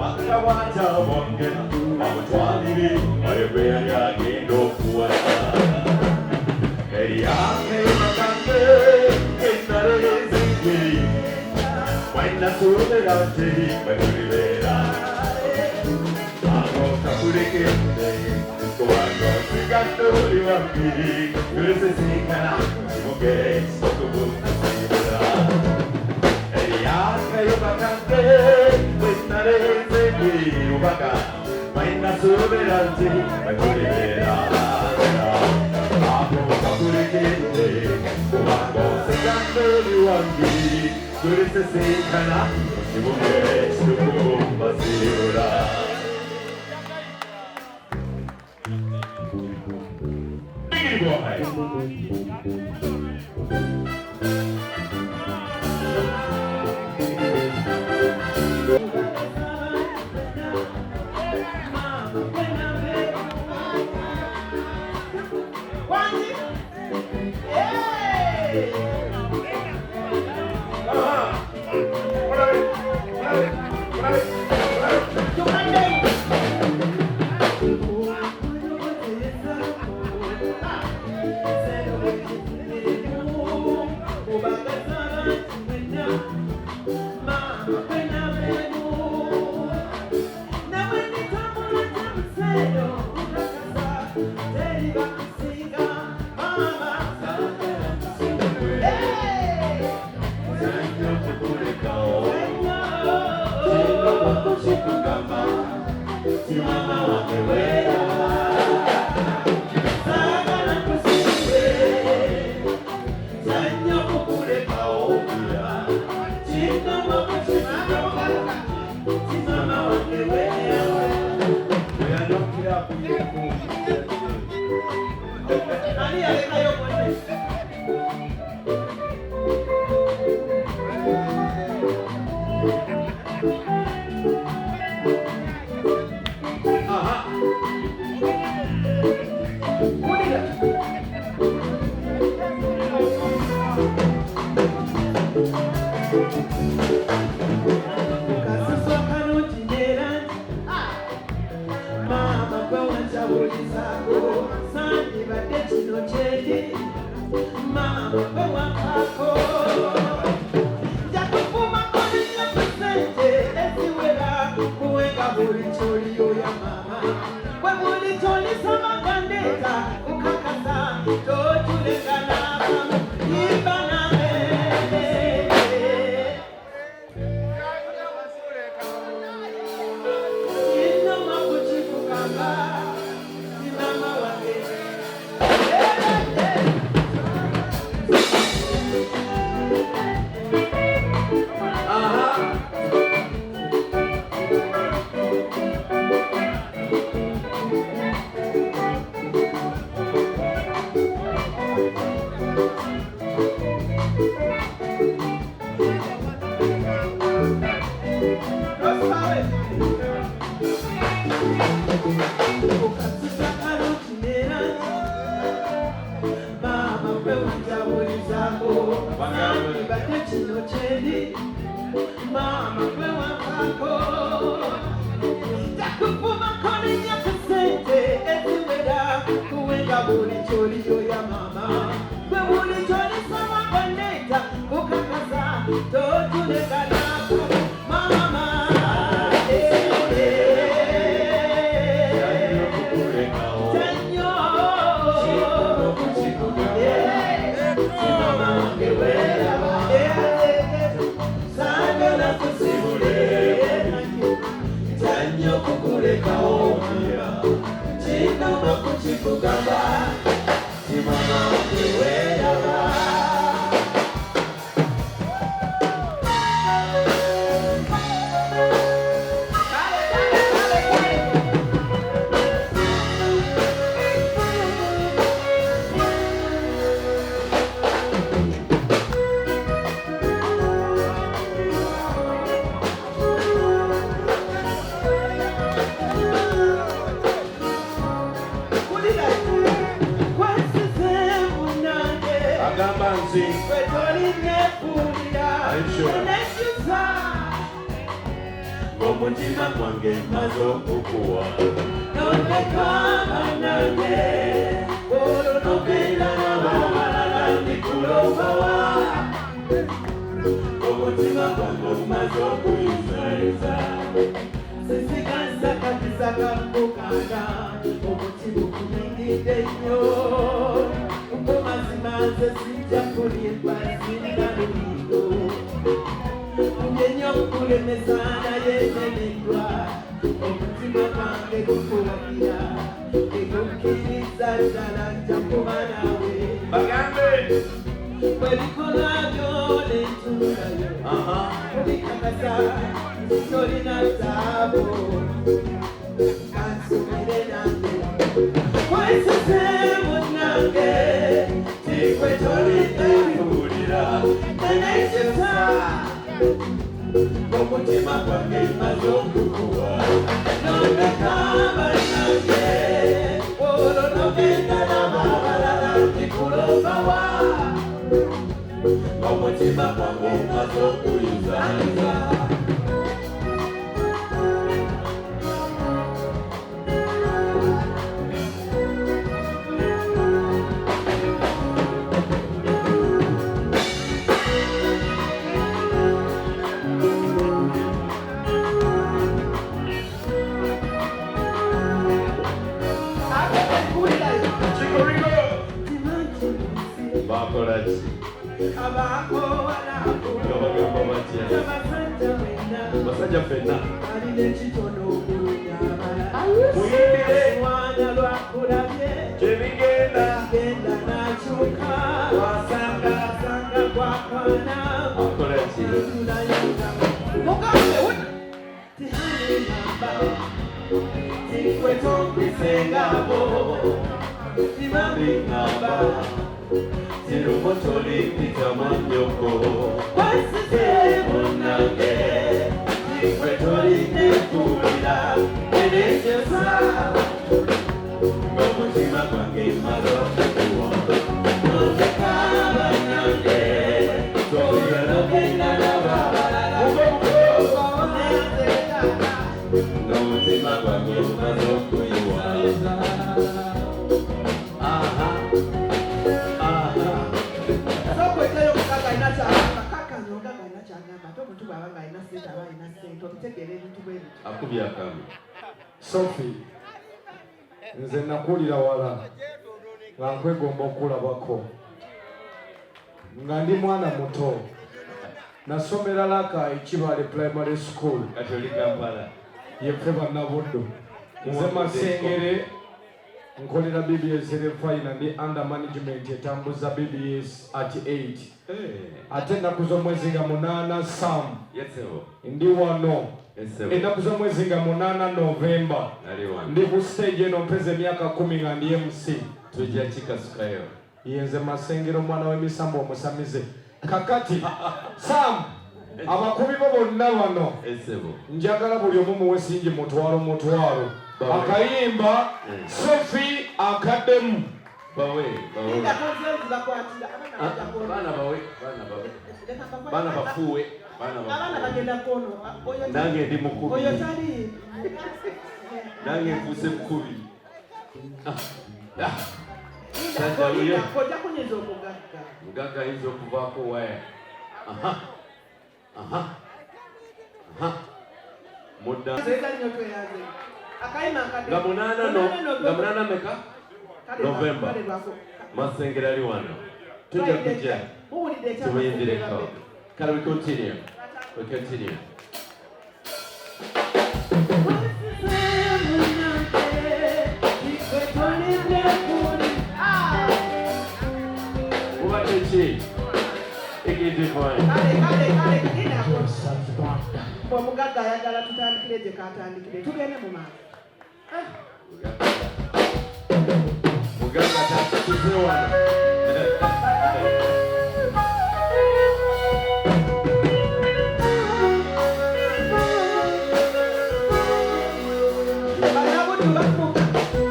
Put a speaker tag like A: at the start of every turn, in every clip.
A: Akawata wongera amutwalire arebera yagendo kuwasa Eriyake makange enarezenge Waina kuberate bakuribera Ako kakurekende Kuwako sigatori wambiri Kuresesikana Simoge sokubu nasibura Eriyake makange enarezenge Ubaka Waina kuberate bakuribera Ako kakurekende Kuwako sigatori wambiri Kuresesikana Simoge sokubu nasibura omutima gwange maze okukuwa nondekanga nange olwo nogenda n'abalala ndikulobawa omutima gwange maze okuyuzayuza sisiganza kakisa kampukana omutima okunyingidde nnyo mazima nze sijja kulimba singa lulindo nyenyo okulemesa naye neneddwa omutima gwange gukulagira ekukkiriza ddala nja kuba nawe bagambe bwebikola byo nentuulayo obikakasa tolina taabo kansomere nange kwesise munnange tikwe tolina kuwulira nenekisa omutima gwange maze okukuwa nondekanga nange olwo nogenda n'abalala ndikulobawa omutima gwange maze okuyuzayuza basajja ffenna muyingire gyebigenda wasanga akola ki tikwe tompisengabo tibambingamba Tirumotoli pitamanyoko Wasise munange Tikwetori nekubila Enejesa Bamutima kwange maroka kuwa Nondekaba nange Tobira nogenda nabala Nomutima kwange maroka kuwa Aha
B: Sophie, nze nakulira wala nga nkwegomba okulabako nga ndi mwana muto nasomera laka ekibale primary school yeffe bannabuddu nze Masengere nkolera BBS refina ndi under management etambuza BBS at 8 ate ennaku z'omwezi nga 8 Sam ndi wano ennaku z'omwezi nga 8 November ndi ku stage eno mpeza emyaka 10 nga ndi MC
A: tujja kikasukayo
B: yenze Masengere omwana w'emisambo omusamize kakati Sam abakubi bo bonna bano njagala buli omu muwesingi mutwalo akayimba Sophie akaddemu
A: bana bafuwe nange ndi mukubi nange nfuuse mukubi mugagga ayinza okuvaako waya mudda nga munana meka November Masengere ali wano tujja kujja tumuyindireko kale we continue mubadde ki igidivine
C: omugagga ayagala tutandikire gye katandikire tugende mu maaso
A: mugagga tatuze wano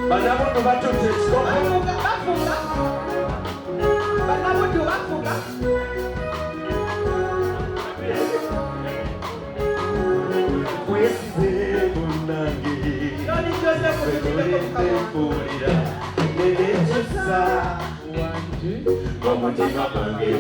A: banabuddu batute
C: banabuddu bafuga
A: kwesize omutima gwange